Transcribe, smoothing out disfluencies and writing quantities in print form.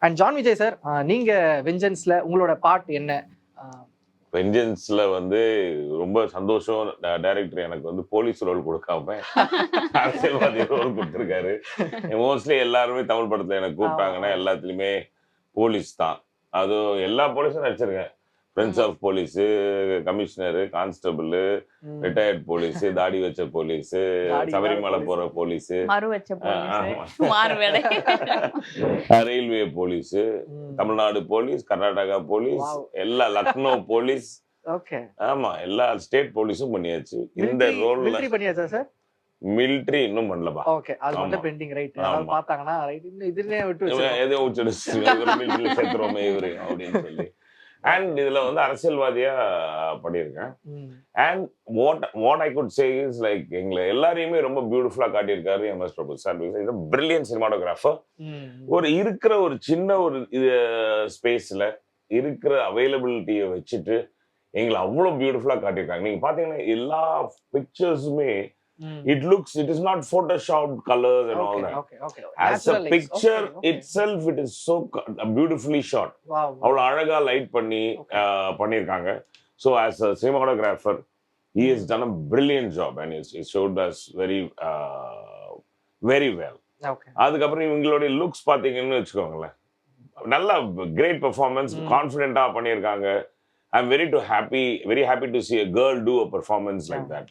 And John Vijay sir, நீங்க வெஞ்சன்ஸ்ல உங்களோட part என்ன? வெஞ்சன்ஸ்ல வந்து ரொம்ப சந்தோஷம். டைரக்டர் எனக்கு வந்து போலீஸ் ரோல் கொடுக்காம அரசியல்வாதி ரோல் கொடுத்துருக்காரு. மோஸ்ட்லி எல்லாருமே தமிழ் படத்துல எனக்கு கூப்பிட்டாங்கன்னா எல்லாத்துலயுமே போலீஸ் தான். அதுவும் எல்லா போலீஸும் நடிச்சிருக்கேன். Prince of police, commissioner, constable, retired police, தாடி வச்ச போலீஸ், சபரிமலை போற police, railway police, Tamil Nadu police, Karnataka police, எல்லா லக்னோ போலீஸ், ஆமா எல்லா ஸ்டேட் போலீஸும் பண்ணியாச்சு. இந்த ரோல்ல பண்ணியாச்சா சார்? மிலிட்டரி இன்னும் பண்ணலப்பா. ஓகே, அது மட்டும் பெண்டிங். ரைட், அத பார்த்தாங்கன்னா ரைட் இதுலயே விட்டு ஏதோ உச்சடிச்சு மிலிட்டரியில சேர்த்துறோமே இவரு அப்படின்னு சொல்லி. அண்ட் இதுல வந்து அரசியல்வாதியா பண்ணியிருக்கேன். And what I could say is like எங்களை எல்லாரையுமே ரொம்ப பியூட்டிஃபுல்லா காட்டியிருக்காரு M S. Prabhu sir. Is a brilliant cinematographer. இருக்கிற ஒரு சின்ன ஒரு ஸ்பேஸ்ல இருக்கிற அவைலபிலிட்டியை வச்சுட்டு எங்களை அவ்வளவு பியூட்டிஃபுல்லா காட்டியிருக்காங்க. நீங்க பாத்தீங்கன்னா எல்லா பிக்சர்ஸுமே it is not photoshopped colors and all that. As a picture itself, it is so beautifully shot. அவ்வளவு அழகா லைட் பண்ணியிருக்காங்க. So as a cinematographer, he has done a brilliant job and he showed us very well. அதுக்கப்புறம் இவங்களுடைய looks பாத்தீங்கன்னு வச்சுக்கோங்களேன், நல்ல great performance, கான்ஃபிடென்ட்டா பண்ணியிருக்காங்க. I'm very happy to see a girl do a performance like that.